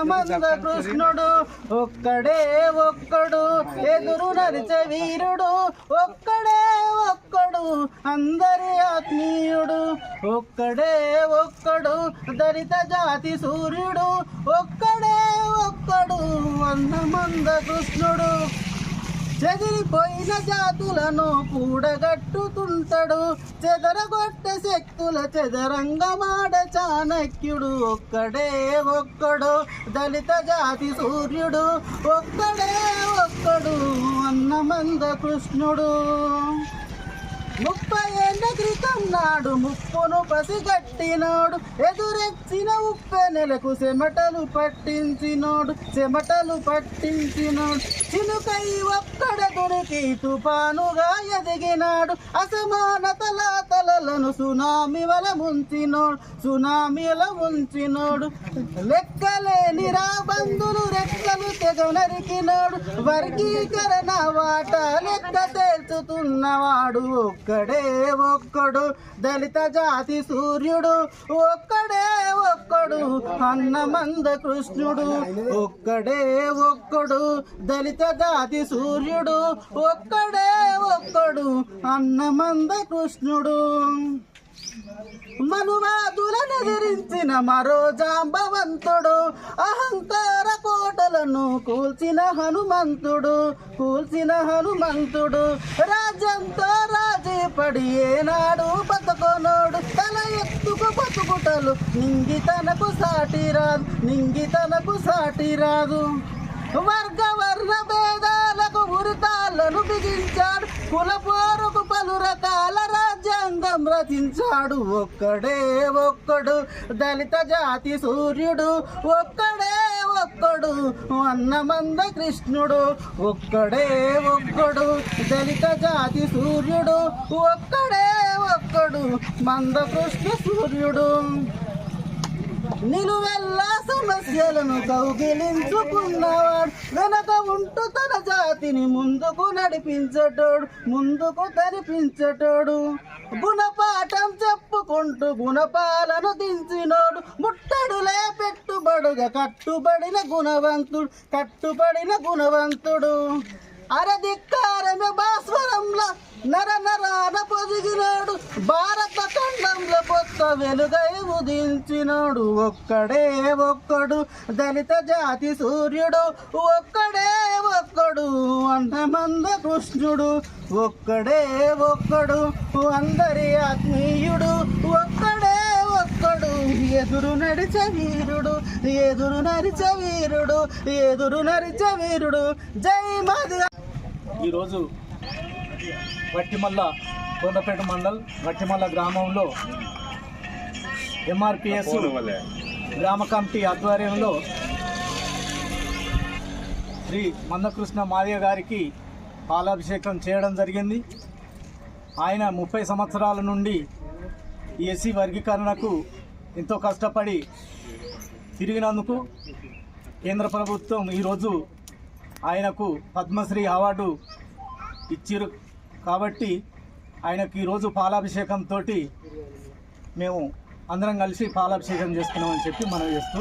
అన్నమంద కృష్ణుడు ఒక్కడే ఒక్కడు ఎదురు నడిచే వీరుడు ఒక్కడే ఒక్కడు అందరి ఆత్మీయుడు ఒక్కడే ఒక్కడు దళిత జాతి సూర్యుడు ఒక్కడే ఒక్కడు అన్నమంద కృష్ణుడు చెదిరిపోయిన జాతులను కూడగట్టుతుంటాడు చెదరగొట్టే శక్తుల చెదరంగమాడ చాణక్యుడు ఒక్కడే ఒక్కడు దళిత జాతి సూర్యుడు ఒక్కడే ఒక్కడు అన్నమంద కృష్ణుడు 30 ఏళ్ల క్రితం నాడు ముప్పును పసిగట్టినోడు ఎదురెచ్చిన ఉప్పెనెలకు చెమటలు పట్టించినోడు చినుకై ఒక్కడ దొరికి తుఫానుగా ఎదిగినాడు అసమానతల తలలను సునామీల ముంచినోడు లెక్కలేని రాబందులు రెక్కలు తెగ నరికినోడు వర్గీకరణ వాట లెక్క తేల్చుతున్నవాడు ఒక్కడే ఒక్కడు దళిత జాతి సూర్యుడు ఒక్కడే ఒక్కడు అన్నమంద కృష్ణుడు ఒక్కడే ఒక్కడు దళిత జాతి సూర్యుడు ఒక్కడే ఒక్కడు అన్నమంద కృష్ణుడు మనువాదులను ఎదిరించిన మరో జాంబవంతుడు అహంకార కోటలను కూల్చిన హనుమంతుడు రాజ్యంతో రాజీ పడి ఏనాడు బతకొనోడు తల ఎత్తుకు బతుకుటలు నింగి తనకు సాటి రాదు వర్గ వర్ణ భేదాలకు ఉరితాళ్లను బిగించాడు కుల పోరుకు పలు రకాల రాజ్యాంగం రచించాడు ఒక్కడే ఒక్కడు దళిత జాతి సూర్యుడు ఒక్కడే ఒక్కడు అన్నమంద కృష్ణుడు ఒక్కడే ఒక్కడు దళిత జాతి సూర్యుడు ఒక్కడే ఒక్కడు మంద కృష్ణ సూర్యుడు నిలువెల్లా సమస్యలను కౌగిలించుకున్నవాడు వెనక ఉంటూ తన జాతిని ముందుకు నడిపించటోడు గుణపాఠం చెప్పుకుంటూ గుణపాలను దించినోడు ముట్టడులే పెట్టుబడుగా కట్టుబడిన గుణవంతుడు అరధిక్కారమే భాస్వరంలో నరాన పొదిగినాడు భారత ఖండంలో కొత్త వెలుగై ఉదించినాడు ఒక్కడే ఒక్కడు దళిత జాతి సూర్యుడు ఒక్కడే ఒక్కడు అన్నమంద కృష్ణుడు ఒక్కడే ఒక్కడు అందరి ఆత్మీయుడు ఒక్కడే ఒక్కడు ఎదురు నడిచే వీరుడు జై మాది. ఈరోజు వట్టిమల్ల కొండపేట మండల్ వట్టిమల్ల గ్రామంలో ఎంఆర్పిఎస్ గ్రామ కమిటీ ఆధ్వర్యంలో శ్రీ మందకృష్ణ మాదిగ గారికి పాలాభిషేకం చేయడం జరిగింది. ఆయన 30 సంవత్సరాల నుండి ఈ ఎస్సీ వర్గీకరణకు ఎంతో కష్టపడి తిరిగినందుకు కేంద్ర ప్రభుత్వం ఈరోజు ఆయనకు పద్మశ్రీ అవార్డు ఇచ్చిరు. కాబట్టి ఆయనకు ఈరోజు పాలాభిషేకంతో మేము అందరం కలిసి పాలాభిషేకం చేసుకున్నామని చెప్పి మనం చేస్తూ